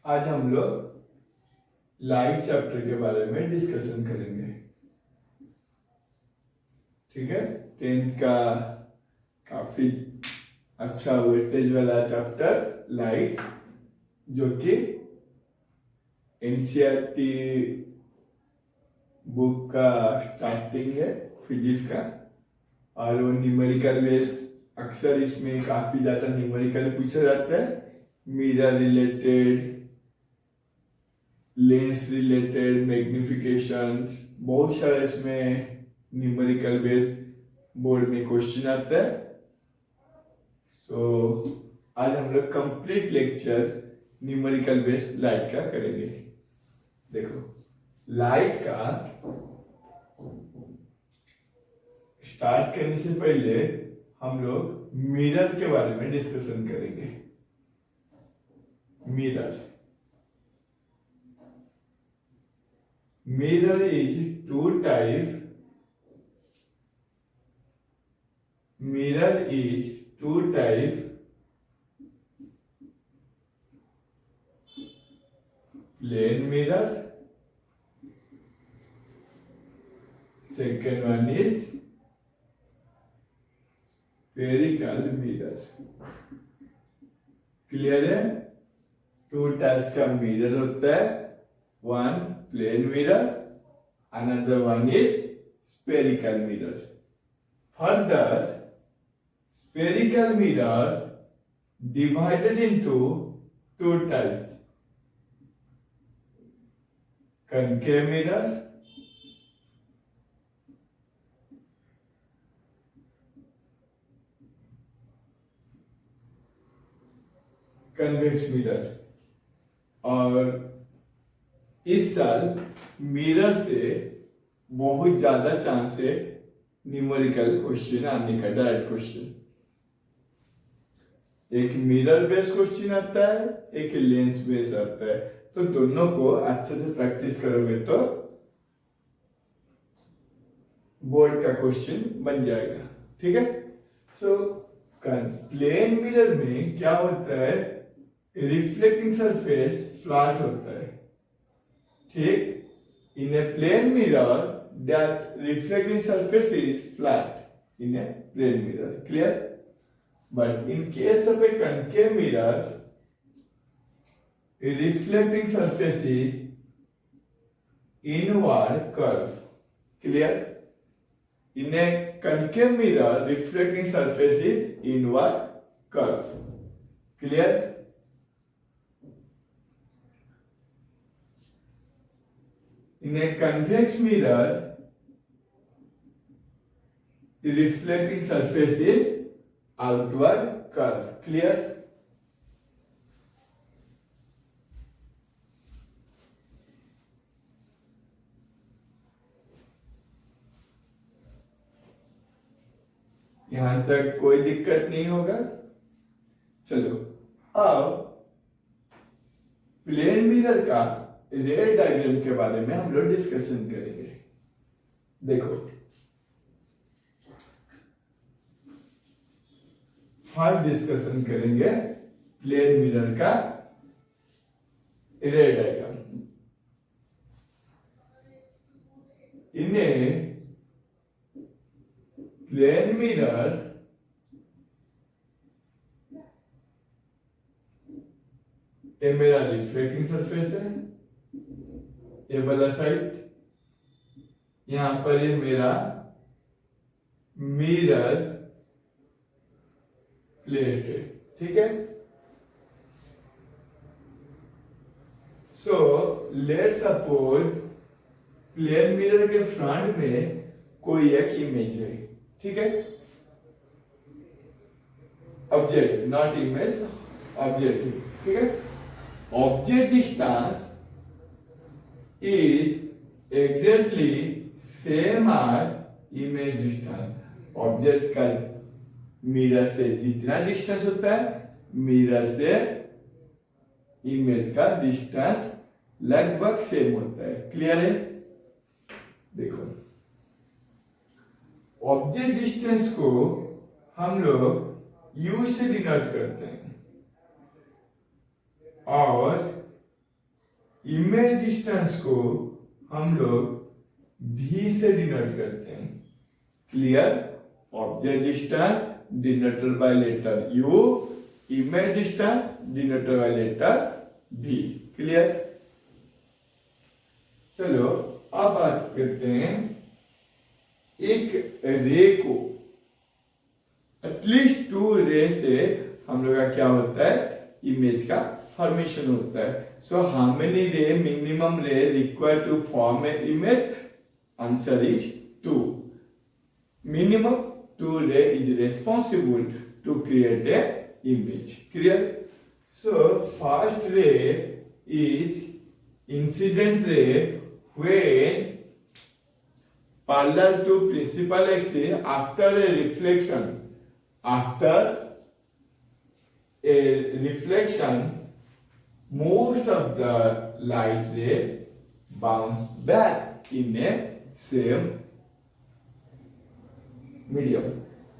आज हम लोग लाइट चैप्टर के बारे में डिस्कशन करेंगे। ठीक है, 10th का काफी अच्छा वेटेज वाला चैप्टर लाइट, जो कि एनसीईआरटी बुक का स्टार्टिंग है फिजिक्स का, और वो न्यूमेरिकल बेस। अक्सर इसमें काफी ज्यादा न्यूमेरिकल पूछा जाता है, मिरर रिलेटेड, लेंस रिलेटेड, मैग्निफिकेशंस, बहुत सारे इसमें न्यूमेरिकल बेस बोर्ड में क्वेश्चन आता है। आज हम लोग complete lecture numerical base light का करेंगे। देखो, लाइट का स्टार्ट करने से पहले हम लोग मिरर के बारे में डिस्कशन करेंगे। Mirror is two type plain mirror, second one is spherical mirror। Clear है? टू टाइप्स का मिरर होता है, one plane mirror, another one is spherical mirror. Further, spherical mirror divided into two types: concave mirror convex mirror। और इस साल mirror से बहुत ज्यादा चांस है न्यूमेरिकल क्वेश्चन आने का, डायरेक्ट क्वेश्चन। एक मिरर बेस्ड क्वेश्चन आता है, एक लेंस बेस्ड आता है, तो दोनों को अच्छे से प्रैक्टिस करोगे तो बोर्ड का क्वेश्चन बन जाएगा। ठीक है, सो प्लेन मिरर में क्या होता है, रिफ्लेक्टिंग सरफेस फ्लैट होता है। ठीक, in a plane mirror that reflecting surface is flat in a plane mirror. Clear? But in case of a concave mirror, a reflecting surface is inward curve। Clear? In a concave mirror, reflecting surface is inward curve। Clear? In a convex mirror, the reflecting surface is outward curve। Clear? यहां तक कोई दिक्कत नहीं होगा। चलो, अब plane mirror का रे डायग्राम के बारे में हम लोग डिस्कशन करेंगे। देखो, फर्स्ट डिस्कशन करेंगे प्लेन मिरर का रे डायग्राम। इन्हें प्लेन मिरर ये मेरा रिफ्लेक्टिंग सरफेस है, ये वाला साइड, यहां पर ये मेरा मिरर प्लेट है। ठीक है, so let's suppose plane mirror के फ्रंट में कोई एक इमेज है। ठीक है, ऑब्जेक्ट, नॉट इमेज, ऑब्जेक्ट। ठीक है, object distance is exactly same as image distance. Object का मिरर से जितना डिस्टेंस होता है, मिरर से इमेज का डिस्टेंस लगभग सेम होता है। क्लियर है? देखो, ऑब्जेक्ट डिस्टेंस को हम लोग यू से डिनोट करते हैं, और इमेज डिस्टेंस को हम लोग भी से डिनोट करते हैं। Clear? Object distance denoted by letter U, image distance denoted by letter V. Clear? चलो अब बात करते हैं एक रे को, एटलीस्ट 2 रे से हम लोग का क्या होता है, इमेज का फॉर्मेशन होता है। So how many ray, minimum ray required to form a image? Answer is 2। Minimum 2 ray is responsible to create a image. Clear? So first ray is incident ray when parallel to principal axis after a reflection. After a reflection, most of the light ray bounce back in a same medium.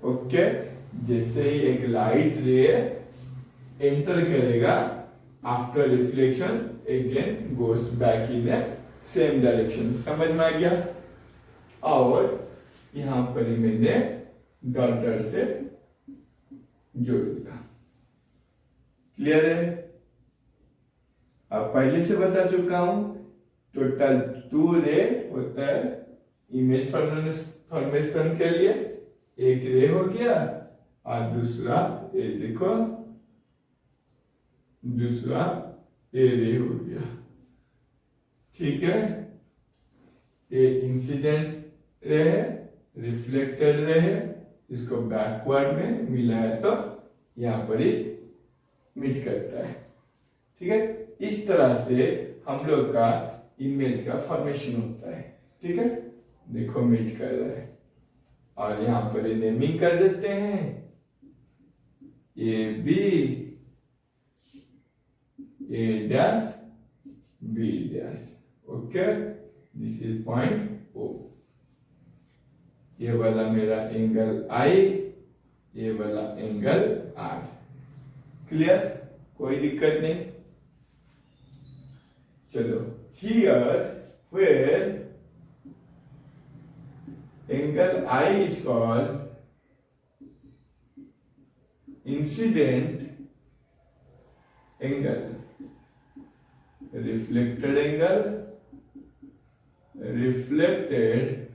Okay? जैसे ही एक light रे enter करेगा, after reflection again goes back in A same direction. समझ में आ गया? और यहां पर ही मैंने डॉट से जोड़ दिया। क्लियर है? अब पहले से बता चुका हूं, टोटल 2 रे होता है इमेज फॉर्मेशन के लिए। एक रे हो गया और दूसरा ये देखो, दूसरा ये रे हो गया। ठीक है? ये इंसिडेंट रे है, रिफ्लेक्टेड रे है, इसको बैकवर्ड में मिला है तो यहां पर ही मीट करता है। ठीक है? इस तरह से हम लोग का इमेज का फॉर्मेशन होता है। ठीक है? देखो मीट कर रहा है और यहां पर नेमिंग कर देते हैं, A B, A dash, B dash. Okay, this is point O. ये वाला मेरा एंगल आई, ये वाला एंगल आर। क्लियर? कोई दिक्कत नहीं। चलो, here where angle I is called incident angle, reflected angle, reflected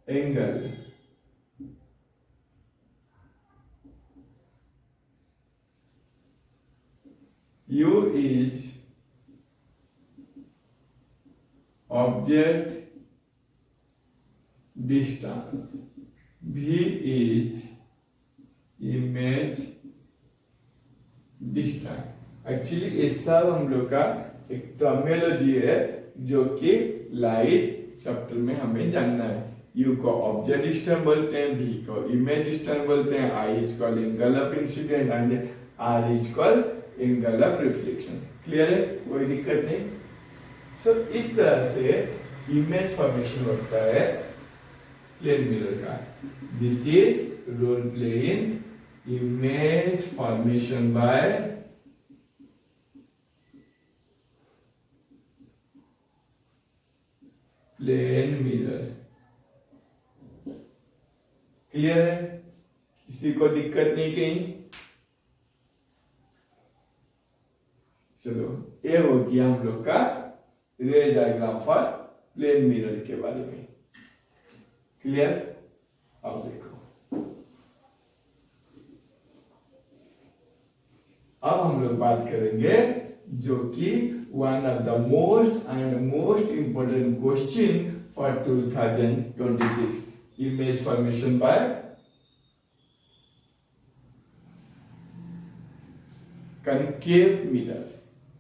angle, U is object distance, V is image distance। Actually ये सब हम लोग का एक टर्मिनोलॉजी है जो कि लाइट चैप्टर में हमें जानना है। U को ऑब्जेक्ट डिस्टेंस बोलते हैं, V को इमेज डिस्टेंस बोलते हैं, I is called angle of incident and R is called angle of reflection. Clear है? कोई दिक्कत नहीं। सो इस तरह से इमेज फॉर्मेशन होता है प्लेन मिरर का। This is role plane image formation by plane mirror. Clear है? किसी को दिक्कत नहीं कहीं? चलो, ये हो गया हम लोग का रे डायग्राम फॉर प्लेन मिरर के बारे में। क्लियर? अब देखो, अब हम लोग बात करेंगे जो कि one of the most important question for 2026, image formation bye concave mirror,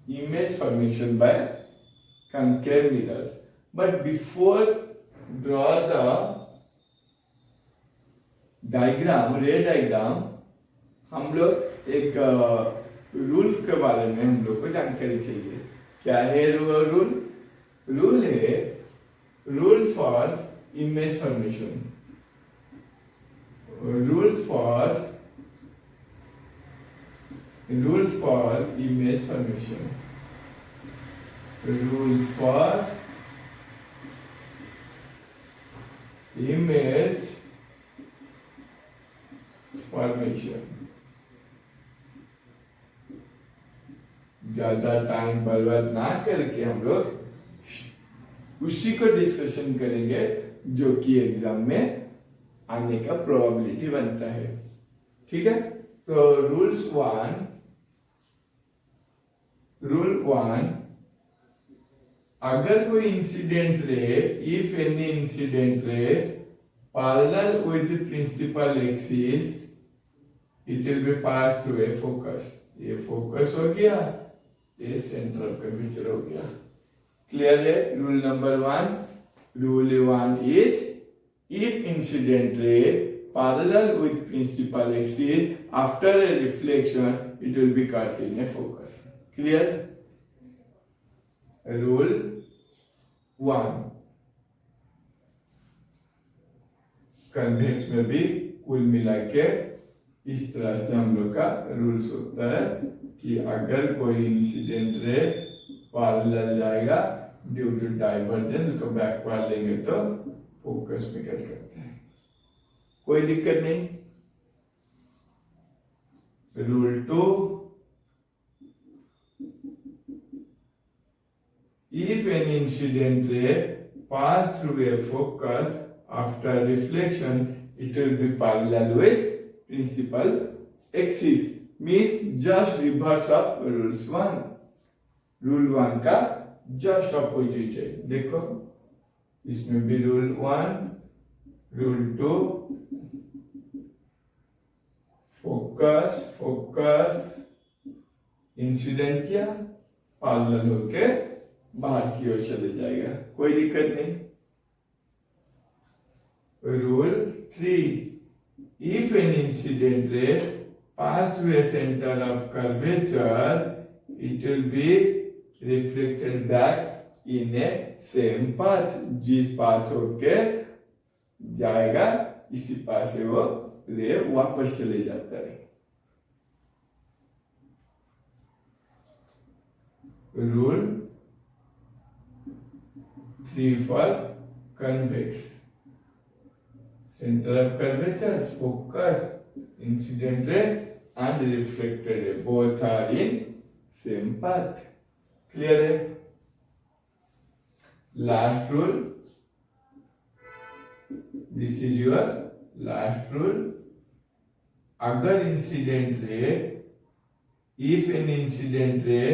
image formation by concave mirror. But before draw the diagram, रे डायग्राम, हम लोग एक रूल के बारे में हम लोग को जानकारी चाहिए। क्या है रूल? रूल है rules for image formation. Rules for image formation. rules for image formation. ज्यादा टाइम बर्बाद ना करके हम लोग उसी को डिस्कशन करेंगे जो कि एग्जाम में आने का प्रोबेबिलिटी बनता है। ठीक है, तो रूल वन, अगर कोई incident ray, if any incident ray parallel with principal axis, it will be pass through a focus. ये फोकस हो गया, ये सेंटर ऑफ कर्वेचर हो गया। क्लियर है? Rule number 1, rule 1 is if incident ray parallel with principal axis, after a reflection it will be cut in a focus. Clear? Rule 1, convex में भी कुल मिला के इस तरह से हम लोग का रूल्स होता है कि अगर कोई इंसिडेंट रे पैरेलल जाएगा ड्यू टू डाइवर्जेंस, उसको बैकवर्ड लेंगे तो फोकस में कट करते हैं। कोई दिक्कत नहीं। Rule 2, if an incident ray pass through a focus after reflection, it will be parallel with principal axis, means just reverse of rules 1। Rule 1 का जस्ट अपोजिट है। देखो इसमें भी रूल 1, रूल 2, फोकस इंसिडेंट किया, पैरेलल होके बाहर की ओर चले जाएगा, कोई दिक्कत नहीं। Rule 3, if an incident ray pass through A centre of curvature, it will be reflected back in A same path. जिस पाथ होके जाएगा इसी पाथ से वो रे वापस चले जाता है। Rule 3 for convex, centre of curvature, focus, incident ray and reflected ray, both are in same path. Clear है? Last rule, this is your last rule। अगर incident ray, if an incident ray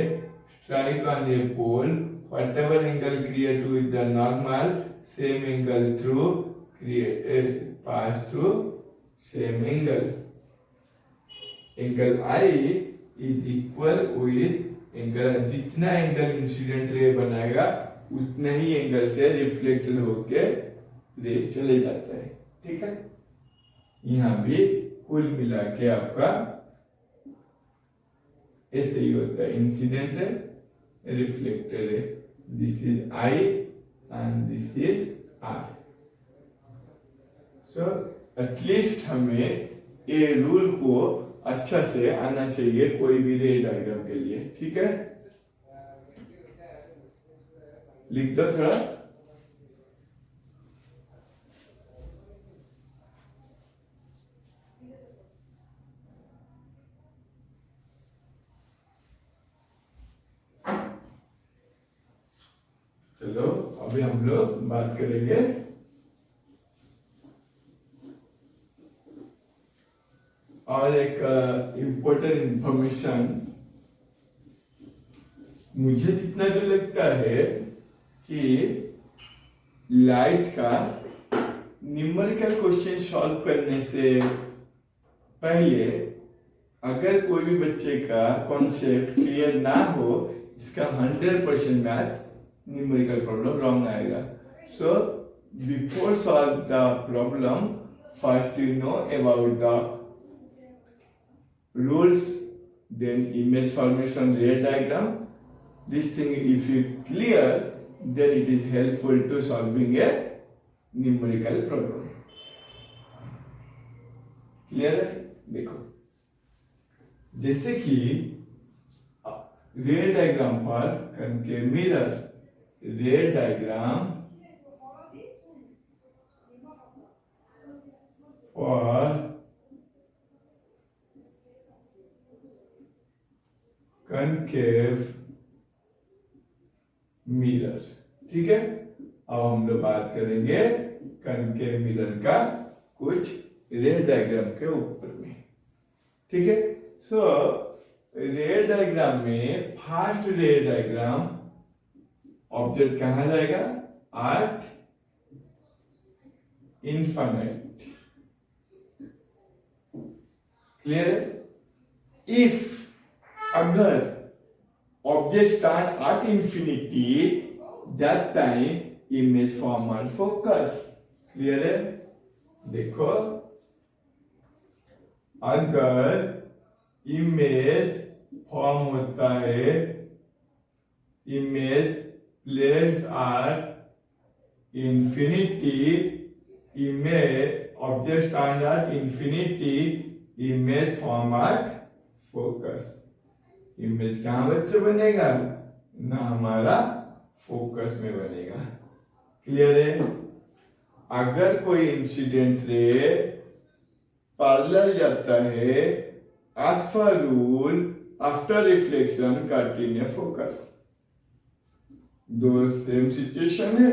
strike on a pole, whatever angle created with the normal, same angle through pass through same angle। Angle I is equal with angle, जितना angle incident ray बनाएगा उतने ही angle से reflected होके race चले जाता है। ठीक है, यहां भी कुल मिला के आपका ऐसे ही होता है, इंसिडेंट है, रिफ्लेक्टेड है। This is I and this is R. So at least हमें ये रूल को अच्छा से आना चाहिए कोई भी रे डायग्राम के लिए। ठीक है, लिख दो थोड़ा। चलो अभी हम लोग बात करेंगे और एक इम्पोर्टेंट इंफॉर्मेशन। मुझे जितना जो लगता है कि लाइट का न्यूमेरिकल क्वेश्चन सॉल्व करने से पहले अगर कोई भी बच्चे का कॉन्सेप्ट क्लियर ना हो, इसका 100% मैथ न्यूमेरिकल प्रॉब्लम रॉन्ग आएगा। So before solve the problem, first you know about the rules, then image formation, ray diagram. This thing if you clear, then it is helpful to solving a numerical problem। Clear है? देखो जैसे कि रे diagram for concave mirror, रे diagram for concave mirror. ठीक है, अब हम लोग बात करेंगे कनकेव मिरर का कुछ रे डायग्राम के ऊपर में। ठीक है, सो रे डायग्राम में फर्स्ट रे डायग्राम ऑब्जेक्ट कहां रहेगा, एट इनफाइनाइट। क्लियर है? इफ, अगर object stand at infinity, that time image farmer focus. Clear है? देखो, अगर इमेज फॉर्म होता है, image placed at infinity, image object stand at infinity, image form at focus. Image कहां बच्चे बनेगा ना, हमारा फोकस में बनेगा। क्लियर है? अगर कोई इंसिडेंट रे पैरेलल जाता है, एज पर rule after reflection cut in a focus, दो सेम सिचुएशन है,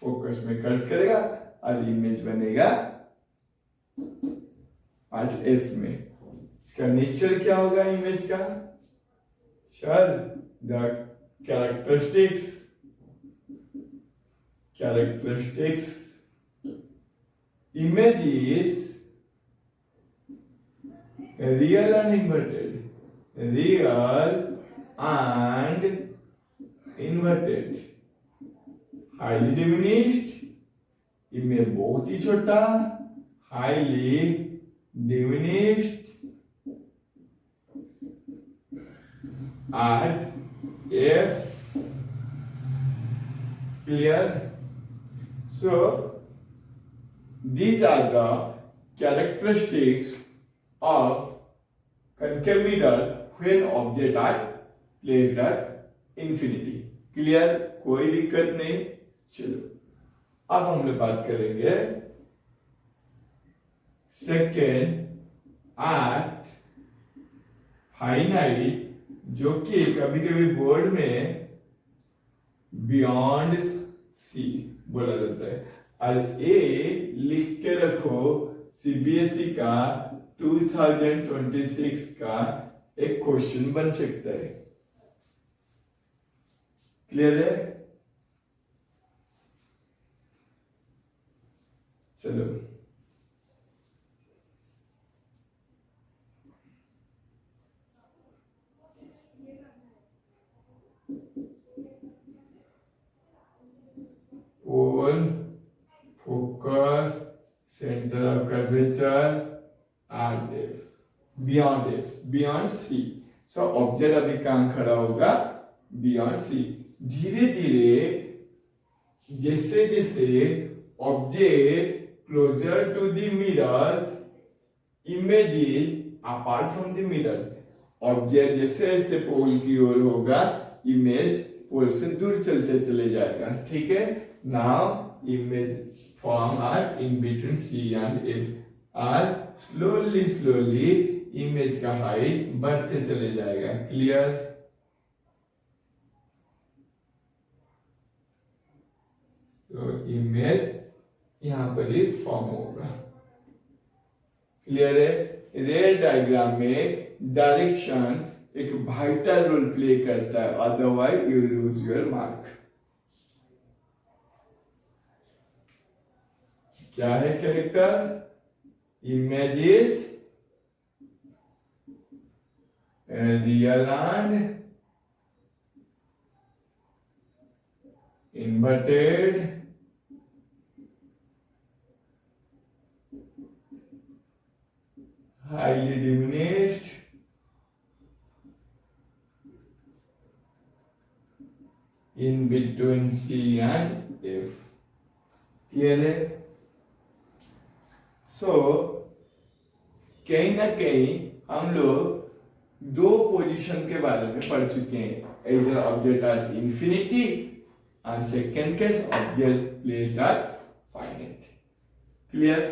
फोकस में कट करेगा और इमेज बनेगा एट एफ में। इसका नेचर क्या होगा इमेज का? Sir, the characteristics image is real and inverted, real and inverted, highly diminished, image बहुत ही छोटा, highly diminished at f। clear? So these are the characteristics of concave mirror when objects are placed at infinity। Clear? कोई दिक्कत नहीं। चलो, अब हम लोग बात करेंगे सेकेंड एट फाइनाइट, जो कि कभी कभी बोर्ड में बियॉन्ड सी बोला जाता है। और ए लिख के रखो, सीबीएसई का 2026 का एक क्वेश्चन बन सकता है। क्लियर है? चलो, pole, focus, centre of curvature, at F, beyond F, beyond C. So object अभी कहां खड़ा होगा? Beyond C. धीरे धीरे जैसे जैसे object closer to the mirror, image is apart from the mirror. Object जैसे जैसे पोल की ओर होगा, इमेज पोल से दूर चलते चले जाएगा। ठीक है? Now image form are in between C and F और स्लोली इमेज का हाइट बढ़ते चले जाएगा। क्लियर? तो इमेज यहां पर ही फॉर्म होगा। क्लियर है? रे डायग्राम में डायरेक्शन एक वाइटल रोल प्ले करता है, otherwise you lose your mark. क्या है character? Images real and inverted, highly diminished, in between C and F। Clear है? सो कहीं ना कहीं हम लोग दो पोजीशन के बारे में पढ़ चुके हैं, इधर object at infinity and second case object placed at finite. Clear?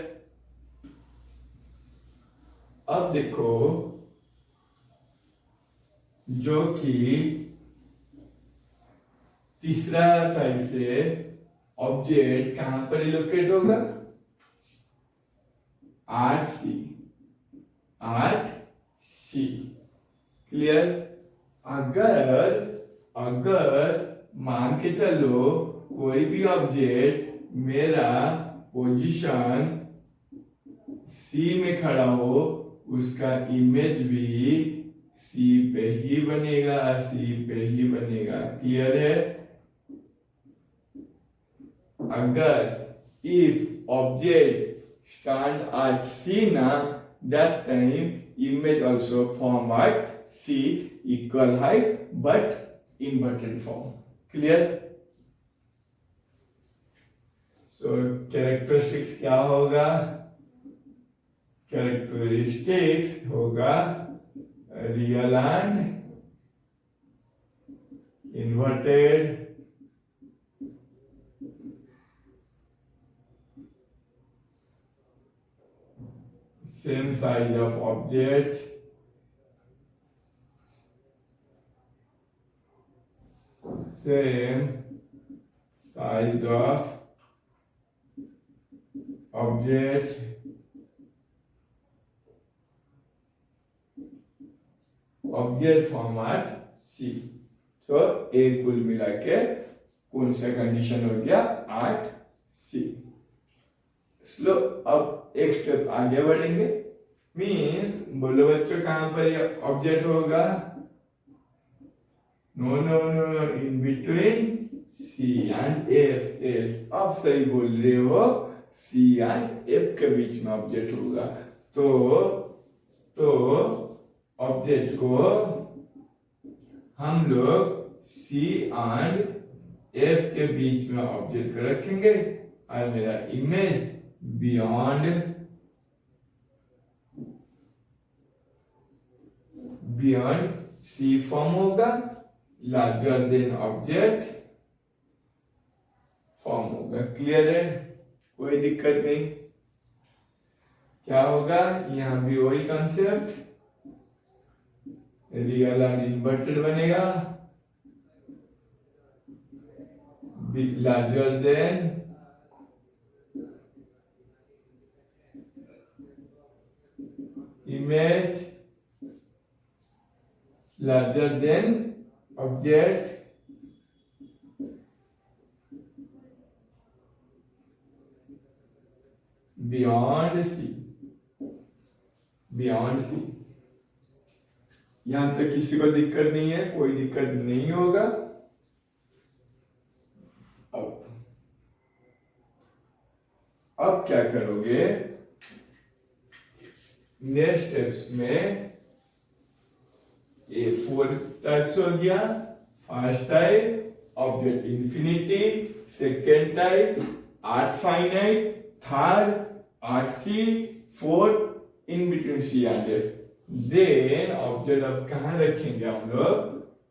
अब देखो जो कि तीसरा टाइप से ऑब्जेक्ट कहां पर रिलोकेट होगा? एट सी, एट सी। क्लियर? अगर अगर मान के चलो कोई भी ऑब्जेक्ट मेरा पोजीशन सी में खड़ा हो, उसका इमेज भी सी पे ही बनेगा, सी पे ही बनेगा। क्लियर है? अगर if object stand at C na, that time image also form at C equal height but inverted form. Clear? So characteristics क्या होगा? Characteristics होगा real and inverted same size of object, same size of object, object formed at C. तो एक कुल मिला के कौन सा कंडीशन हो गया? एट सी। स्लो अब एक स्टेप आगे बढ़ेंगे। मीन्स बोलो बच्चों कहां पर ये ऑब्जेक्ट होगा? No no no, in between C and F. F आप सही बोल रहे हो, सी एंड एफ के बीच में ऑब्जेक्ट होगा। तो ऑब्जेक्ट को हम लोग सी एंड एफ के बीच में ऑब्जेक्ट को रखेंगे और मेरा इमेज बियॉन्ड सी फॉर्म होगा, लार्जर देन ऑब्जेक्ट फॉर्म होगा। क्लियर है? कोई दिक्कत नहीं। क्या होगा? यहां भी वही कॉन्सेप्ट, रियल एंड इन्वर्टेड बनेगा, larger than image, larger than object, beyond C, beyond C। यहां तक किसी को दिक्कत नहीं है? कोई दिक्कत नहीं होगा। अब क्या करोगे? नेक्स्ट स्टेप्स में ये 4 टाइप्स हो गया। First type object infinity, second type at finite, third at C, fourth in between C and F. Then object अब कहां रखेंगे हम लोग?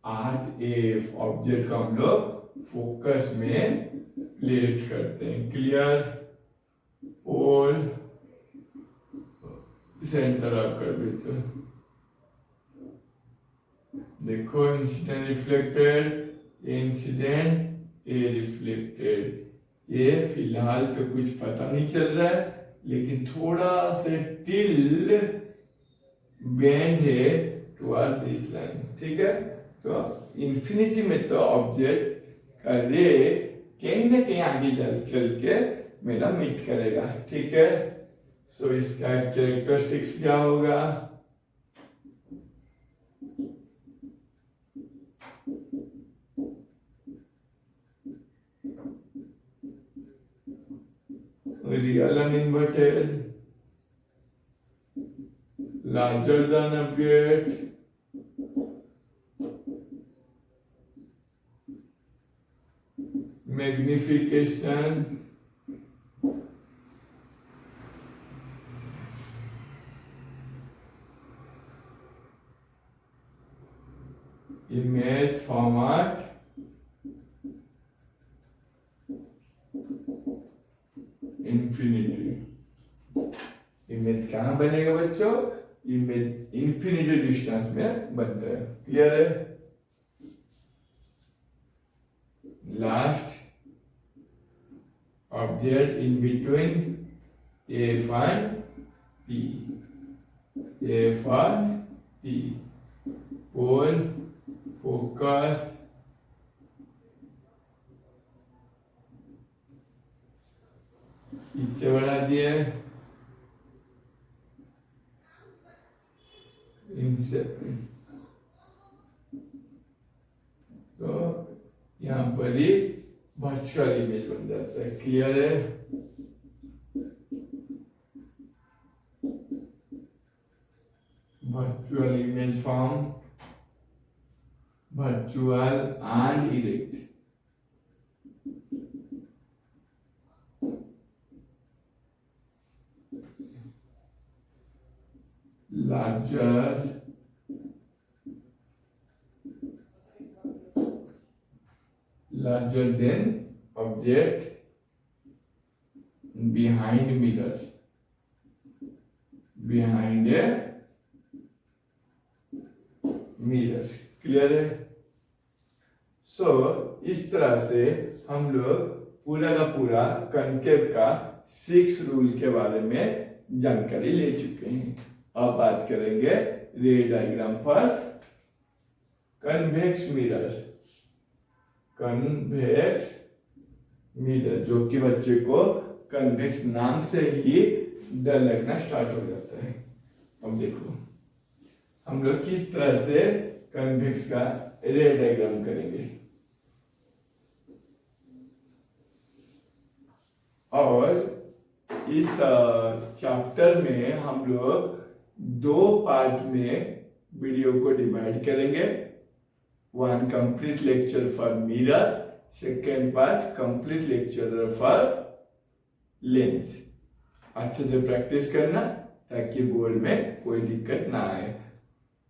Eight F. ऑब्जेक्ट को हम लोग फोकस में प्लेस करते हैं। क्लियर? पोल सेंटर आप कर देते हैं। देखो इंसिडेंट रिफ्लेक्टेड, इंसिडेंट ए रिफ्लेक्टेड। ये फिलहाल तो कुछ पता नहीं चल रहा है, लेकिन थोड़ा से टिल्ड बेंड है टुवर्ड दिस लाइन। ठीक है? तो इंफिनिटी में तो ऑब्जेक्ट का रे कहीं ना कहीं आगे चल के मेरा मीट करेगा। ठीक है? सो इसका कैरेक्टरिस्टिक्स क्या होगा? real and inverted, larger than object, magnification, image format infinity. Image कहाँ बनेगा बच्चों? इमेज इंफिनिटी डिस्टेंस में बनता है। क्लियर है? Last object in between F and P, F and P, pole, focus, पीछे बढ़ा दिए, इनसे तो यहाँ पर ही वर्चुअल इमेज बन जाता है। क्लियर है? virtual image form, virtual and erect. Larger than object behind mirror, behind a mirror. Clear है? सो इस तरह से हम लोग पूरा का पूरा कनकेव का 6 रूल के बारे में जानकारी ले चुके हैं। अब बात करेंगे रे डायग्राम पर कन्वेक्स मिरर। कन्वेक्स मिरर जो कि बच्चे को कन्वेक्स नाम से ही डर लगना स्टार्ट हो जाता है। अब देखो हम लोग किस तरह से कन्वेक्स का रे डायग्राम करेंगे। और इस चैप्टर में हम लोग 2 पार्ट में वीडियो को डिवाइड करेंगे। 1 complete lecture for mirror, second part complete lecture for Lenz. अच्छे से प्रैक्टिस करना ताकि बोर्ड में कोई दिक्कत ना आए।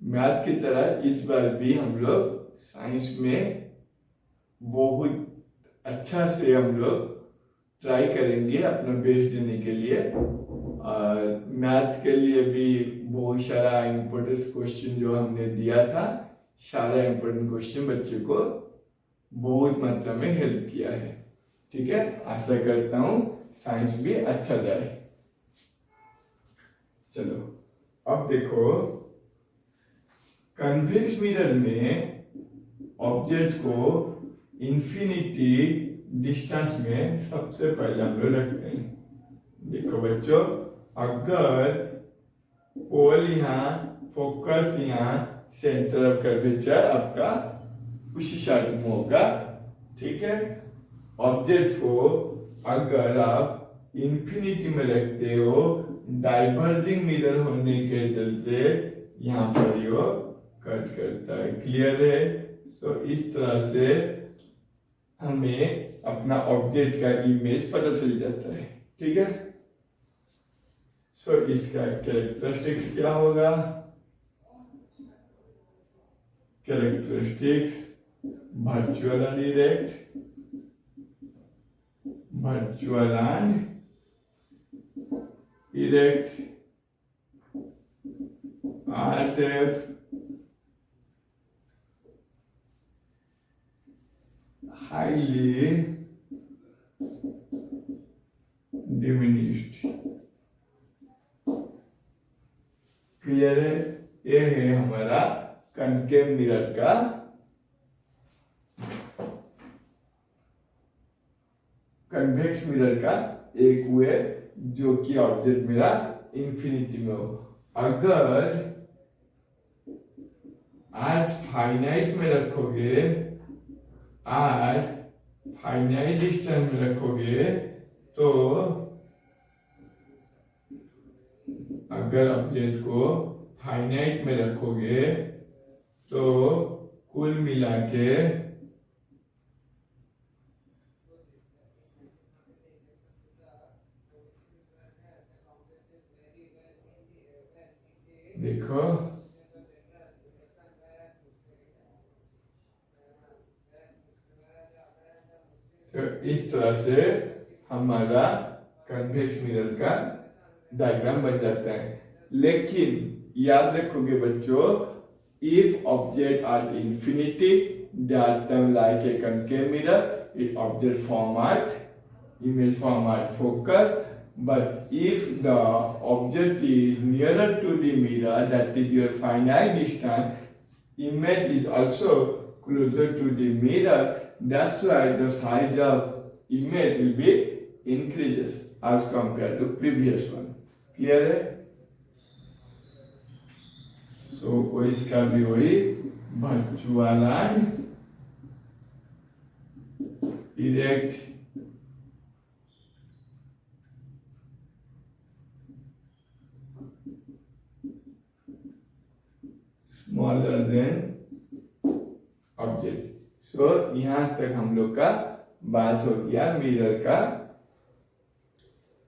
मैथ की तरह इस बार भी हम लोग साइंस में बहुत अच्छा से हम लोग ट्राई करेंगे अपना बेस्ट देने के लिए। और मैथ के लिए भी बहुत सारा इम्पोर्टेंट क्वेश्चन जो हमने दिया था, सारा इम्पोर्टेंट क्वेश्चन बच्चे को बहुत मात्रा में हेल्प किया है। ठीक है, आशा करता हूँ साइंस भी अच्छा जाए। चलो अब देखो कन्वेक्स मिरर में ऑब्जेक्ट को इंफिनिटी डिस्टेंस में सबसे पहले हम लोग रखते हैं। देखो बच्चों, अगर पोल यहाँ, फोकस यहाँ, सेंटर ऑफ कर्वेचर आपका उसी साइड में होगा। ठीक है, ऑब्जेक्ट को अगर आप इंफिनिटी में रखते हो, डाइवर्जिंग मिरर होने के चलते यहाँ पर यो कट करता है। क्लियर है? तो इस तरह से हमें अपना ऑब्जेक्ट का इमेज पता चल जाता है। ठीक है, सो इसका कैरेक्टरिस्टिक्स क्या होगा? Characteristics virtual and erect, virtual and erect, RF, highly diminished। Clear है? ये है हमारा कनकेव मिरर का कन्वेक्स मिरर का एक वे, जो कि ऑब्जेक्ट मेरा इंफिनिटी में हो। अगर आज फाइनाइट में रखोगे, आज फाइनाइट डिस्टेंस में रखोगे, तो अगर ऑब्जेक्ट को फाइनाइट में रखोगे तो कुल मिला के देखो तो इस तरह से हमारा कन्वेक्स मिरर का डायग्राम बन जाता है। लेकिन याद रखोगे बच्चों, if object are infinity that term like a concave mirror, it object format, image format focus. But if the object is nearer to the mirror, that is your finite distance, image is also closer to the mirror. That's why the size of image will be increases as compared to previous one. Clear है? So इसका भी वही virtual and erect smaller than object. So यहां तक हम लोग का बात हो गया मिरर का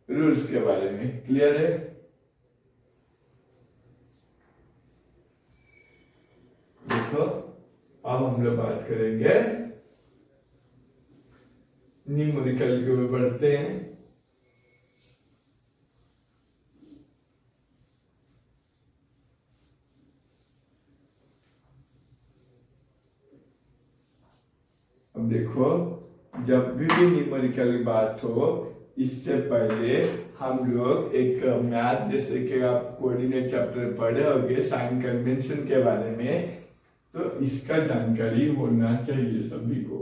रूल्स के बारे में। क्लियर है? देखो अब हम लोग बात करेंगे न्यूमेरिकल के ऊपर बढ़ते हैं। अब देखो, जब भी न्यूमेरिकल की बात हो, इससे पहले हम लोग एक मैथ, जैसे कि आप कोऑर्डिनेट चैप्टर पढ़े होंगे साइन कन्वेंशन के बारे में, तो इसका जानकारी होना चाहिए सभी को।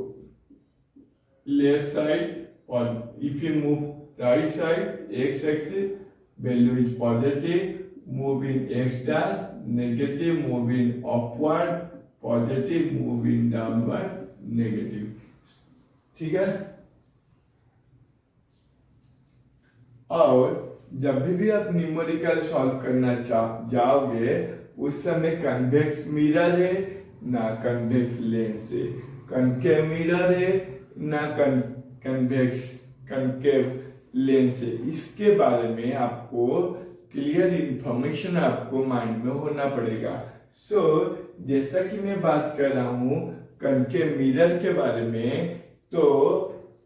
लेफ्ट साइड, और if you move right side x axis, value is positive, move in x dash, negative, move in upward, positive, move in downward, negative. ठीक है? और जब भी आप न्यूमेरिकल सॉल्व करना जाओगे, उस समय कन्वेक्स मिरर है ना कन्वेक्स लेंस है, कनकेव मिरर है ना कन्वेक्स कनकेव लेंस है। इसके बारे में आपको क्लियर इंफॉर्मेशन आपको माइंड में होना पड़ेगा। सो जैसा कि मैं बात कर रहा हूँ कनकेव मिरर के बारे में, तो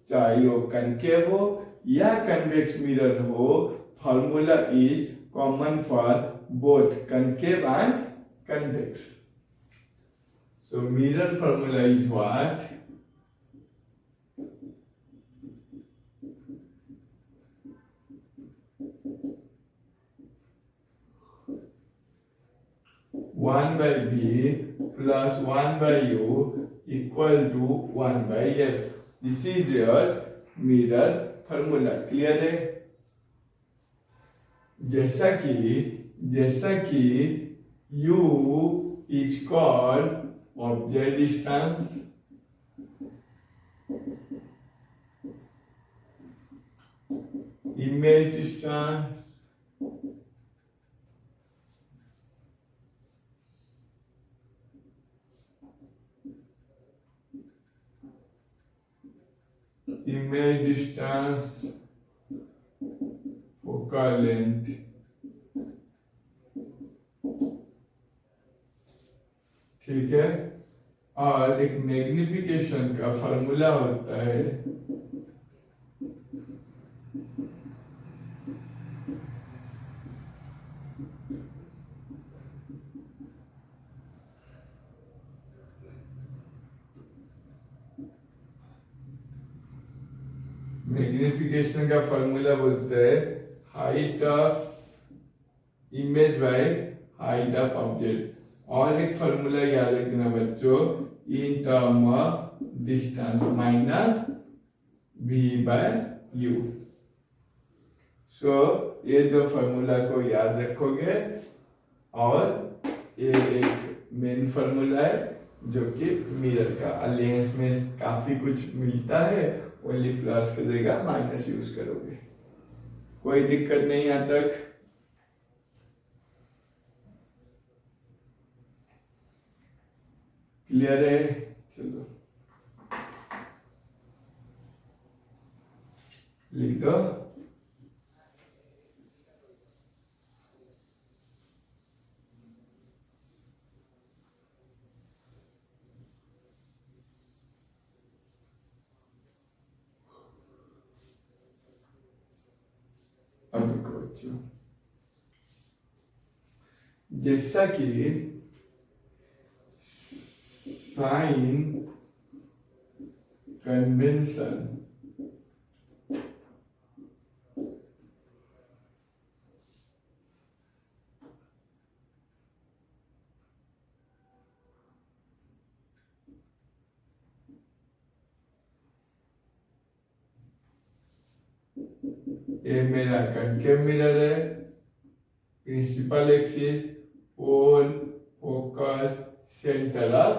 चाहे वो कनकेव हो या कन्वेक्स मिरर हो, formula is common for both concave and convex. So mirror formula is what? One by B plus one by U equal to one by F. This is your mirror formula. Clear है? जैसा कि U is called object distance, image distance, focal length, ठीक है। और एक magnification का formula होता है बोलते हैं height of image by height of object. और एक फॉर्मूला याद रखना बच्चों, in term of distance minus v by u। So ये दो फॉर्मूला को याद रखोगे। और ये एक मेन फॉर्मूला है जो कि मिरर का, लेंस में काफी कुछ मिलता है, ओनली प्लस कर देगा, माइनस यूज करोगे, कोई दिक्कत नहीं यहाँ तक। क्लियर है? चलो लिख दो। बच्चों, जैसा कि साइन कन्वेंशन ये मेरा कनकेव मिरर है, principal axis, pole, focus, centre of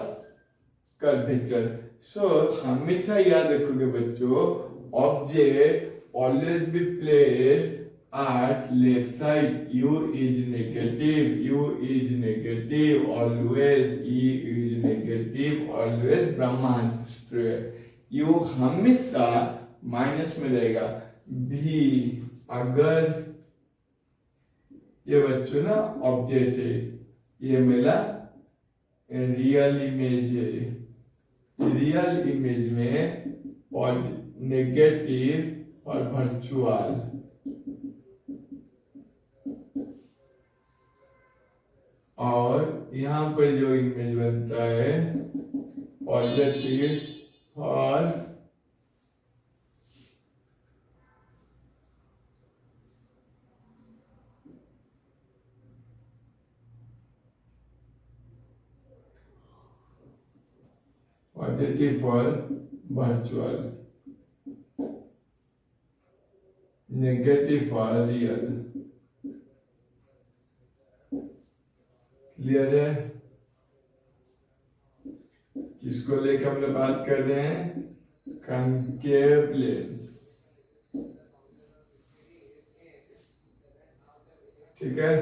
curvature. So हमेशा याद रखोगे बच्चों, object always be placed at left side. U is negative, U is negative, always E is negative, always ब्रह्मांड। U हमेशा minus में रहेगा। भी अगर ये बच्चों ना ऑब्जेक्ट है, ये मेरा रियल इमेज है, रियल इमेज में और नेगेटिव और वर्चुअल, और यहाँ पर जो इमेज बनता है पॉजिटिव और पॉजिटिव और वर्चुअल, नेगेटिव और रियल। क्लियर है? किसको लेकर हम लोग बात कर रहे हैं? Concave lens. ठीक है,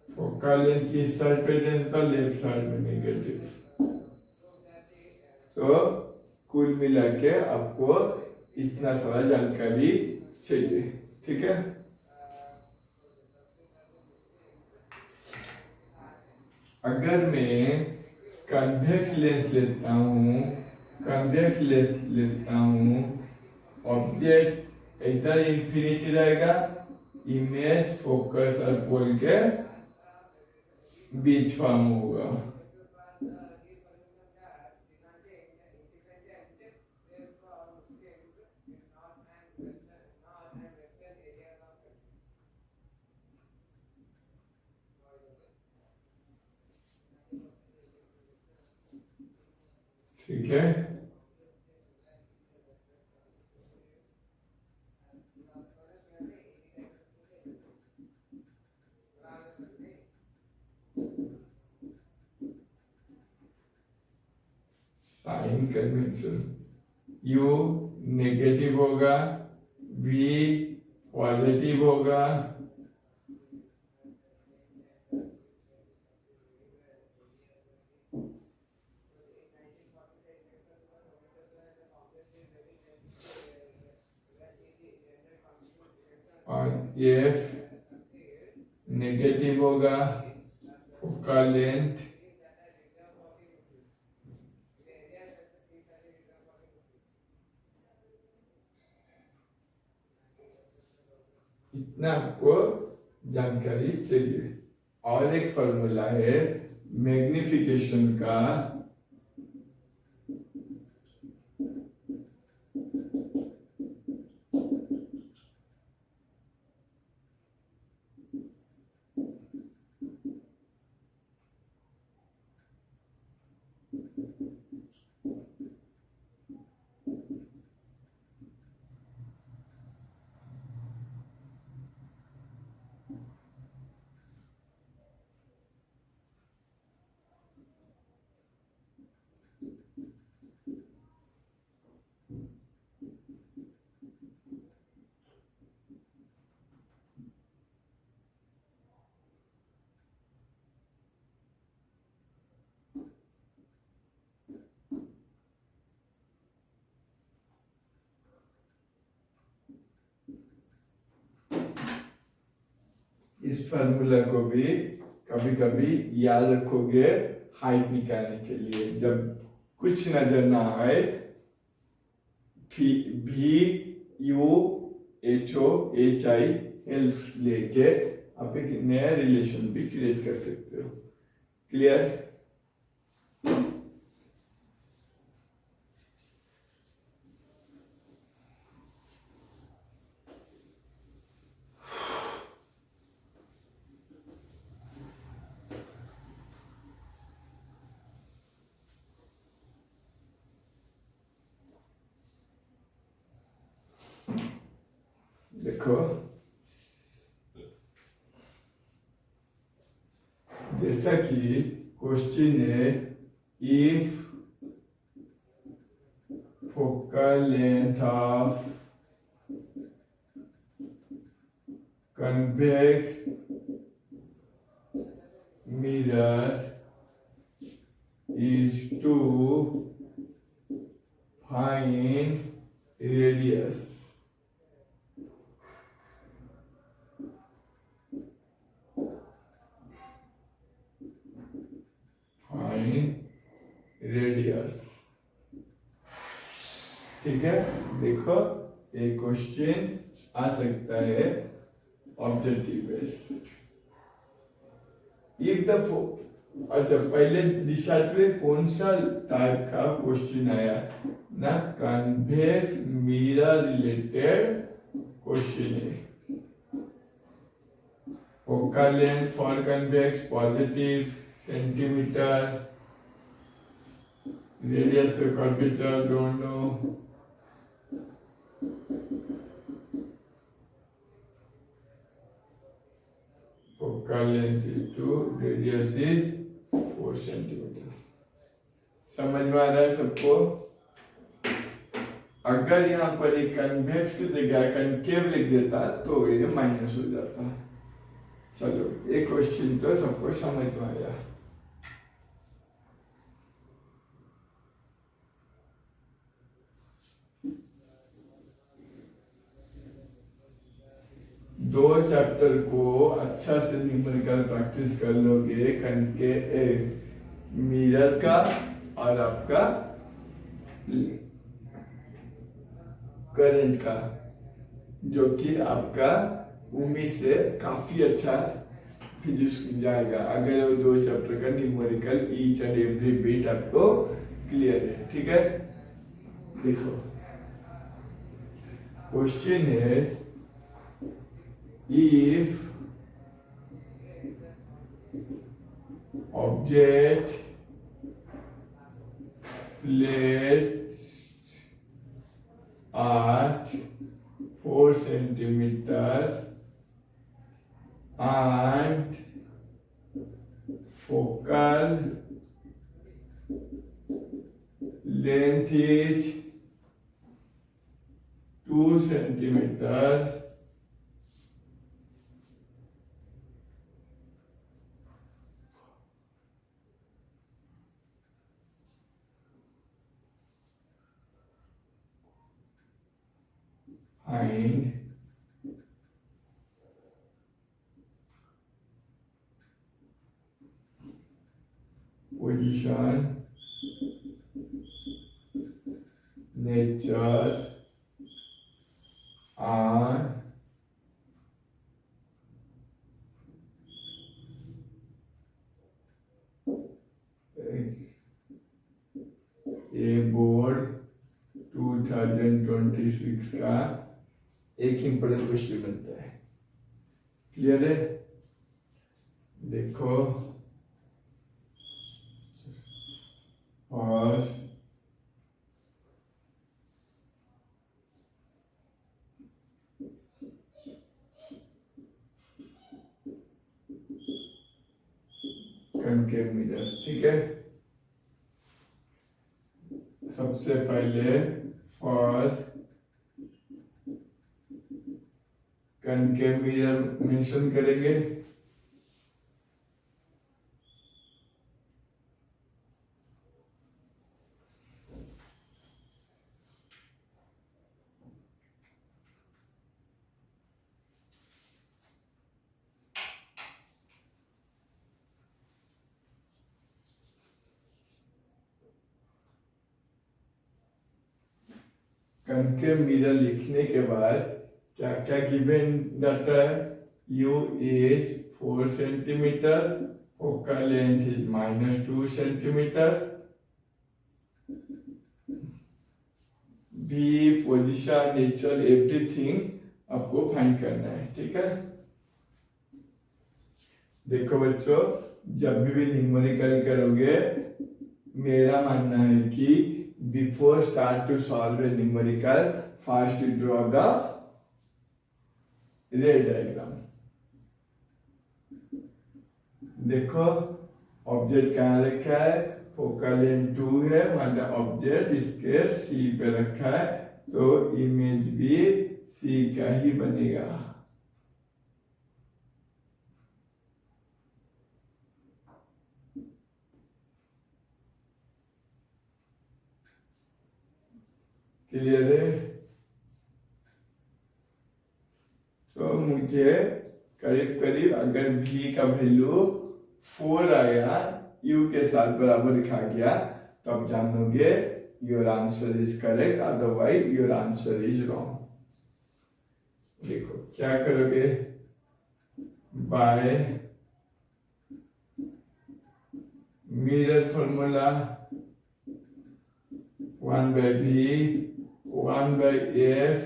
फोकल लेंथ किस साइड पे होता है? लेफ्ट साइड में नेगेटिव। तो कुल मिला के आपको इतना सारा जानकारी चाहिए। ठीक है, अगर मैं कन्वेक्स लेंस लेता हूँ, कन्वेक्स लेंस लेता हूँ, ऑब्जेक्ट इधर इंफिनिटी रहेगा, इमेज फोकस और पोल के बीच फॉर्म होगा। ठीक है, साइन कन्वेंशन, U नेगेटिव होगा, V पॉजिटिव होगा, और F नेगेटिव होगा, फोकल लेंथ इतना आपको जानकारी चाहिए। और एक फॉर्मूला है मैग्निफिकेशन का, इस फार्मूला को भी कभी कभी याद रखोगे हाइट निकालने के लिए। जब कुछ नजर ना आए, V U H O H I help लेके आप एक नया रिलेशन भी क्रिएट कर सकते हो। क्लियर? देखो, जैसा कि क्वेश्चन है, if focal length of convex mirror is to find radius. Find radius. ठीक है, देखो एक क्वेश्चन आ सकता है ऑब्जेक्टिव बेस्ड। एक दफो अच्छा, पहले डिसाइड करें कौन सा टाइप का क्वेश्चन आया ना। कन्वेक्स मिरर रिलेटेड क्वेश्चन है। Focal length for convex positive centimetre, radius of curvature don't know. Focal length is 2, radius is 4 centimetre. समझ में आ रहा है सबको? अगर यहाँ पर एक कन्वेक्स की जगह कनकेव लिख देता तो ये माइनस हो जाता। चलो, ये क्वेश्चन तो सबको समझ में आया। दो चैप्टर को अच्छा से न्यूमेरिकल प्रैक्टिस कर लोगे, कनके मिरर का और आपका करंट का, जो कि आपका उम्मीद से काफी अच्छा फिजिक्स जाएगा अगर वो दो चैप्टर का numerical each and every bit आपको क्लियर है। ठीक है, देखो क्वेश्चन है, if object placed at 4 centimeter and focal length is 2 centimeters, find position, nature and A board 2026 का एक इंपॉर्टेंट क्वेश्चन बनता है। क्लियर है? देखो, और कनकेव मिरर। ठीक है, सबसे पहले फॉर कनकेव मिरर मेंशन करेंगे। कनकेव मिरर लिखने के बाद क्या क्या गिवन डाटा है? U is 4 centimeter, focal length is -2 centimeter, B position nature everything आपको फाइंड करना है, ठीक है। देखो बच्चों, जब भी न्यूमेरिकल करोगे, मेरा मानना है कि before start to solve a numerical first you draw the ray diagram. देखो ऑब्जेक्ट कहाँ रखा है, फोकल लेंथ 2 है, मतलब ऑब्जेक्ट स्केल सी पे रखा है, तो इमेज भी सी का ही बनेगा। क्लियर है? तो मुझे करीब करीब अगर v का वैल्यू 4 आया, u के साथ बराबर लिखा गया, तब जानोगे your answer is correct, otherwise your answer is wrong. देखो क्या करोगे, by mirror formula 1 by v 1 by f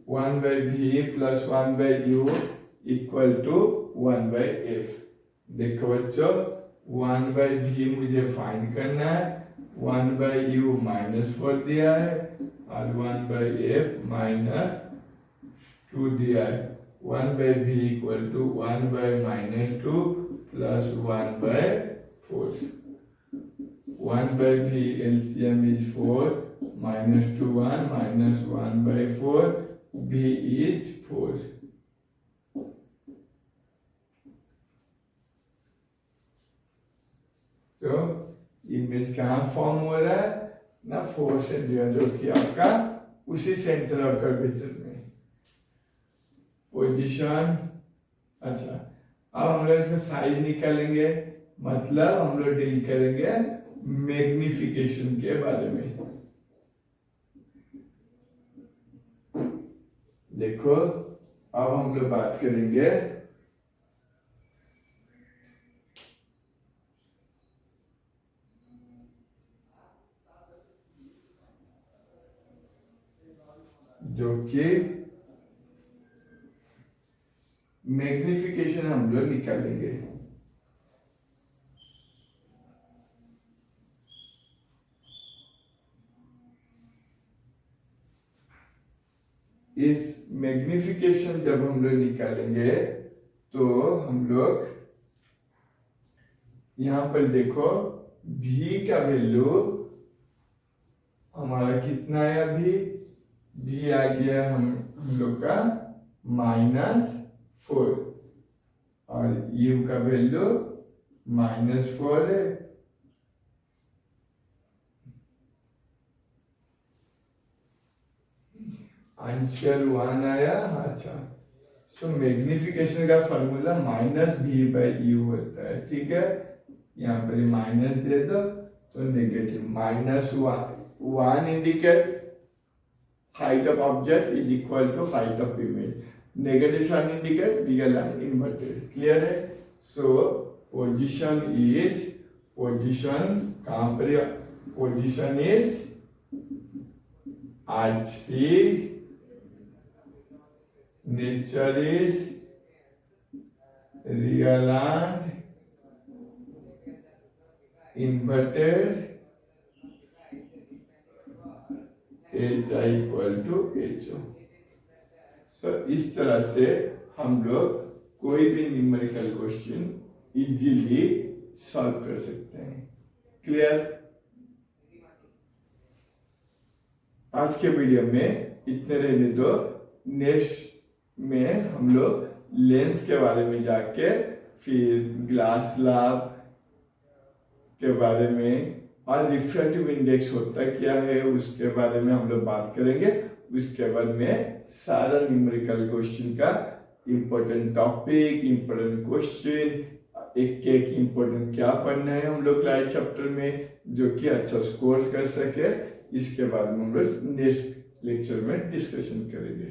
1 by v plus 1 by u equal to 1 by f। देखो बच्चों, 1 by v मुझे फाइंड करना है, 1 by u -4 दिया है, और 1 by f -2 दिया है। 1 by v equal to 1 by -2 plus 1 by 4। 1 by v LCM is 4, -2 1, -1 by 4, v is 4। तो इमेज कहाँ फॉर्म हो रहा है ना, 4 सेंटीमीटर, जो कि आपका उसी सेंटर ऑफ कर्वेचर में पोजीशन। अच्छा, अब हम लोग इसका साइज निकालेंगे, मतलब हम लोग डील करेंगे मैग्निफिकेशन के बारे में। देखो अब हम लोग बात करेंगे जो कि मैग्निफिकेशन हम लोग निकालेंगे। इस मैग्निफिकेशन जब हम लोग निकालेंगे, तो हम लोग यहां पर देखो v का वैल्यू हमारा कितना आया, v आ गया हम लोग का -4, और u का वैल्यू -4 है। आंसर 1 आया। अच्छा, सो मैग्निफिकेशन का फॉर्मूला -v/u होता है, ठीक है। यहाँ पर माइनस दे दो तो negative, -1 indicate height of object is equal to height of image, negative sign indicate real and inverted। Clear है? सो पोजीशन कहाँ पर, position is at C, nature is real and inverted, HI equal to HO। तो इस तरह से हम लोग कोई भी न्यूमेरिकल क्वेश्चन इजीली सॉल्व कर सकते हैं। क्लियर? आज के वीडियो में इतने रहने दो। नेक्स्ट में हम लोग लेंस के बारे में जाके, फिर ग्लास लैब के बारे में, और रिफ्रैक्टिव इंडेक्स होता क्या है उसके बारे में हम लोग बात करेंगे। उसके बाद में सारा न्यूमेरिकल क्वेश्चन का इम्पोर्टेंट टॉपिक, इम्पोर्टेंट क्वेश्चन, एक इम्पोर्टेंट क्या पढ़ना है हम लोग लाइट चैप्टर में, जो कि अच्छा स्कोर कर सके, इसके बाद में हम लोग नेक्स्ट लेक्चर में डिस्कशन करेंगे।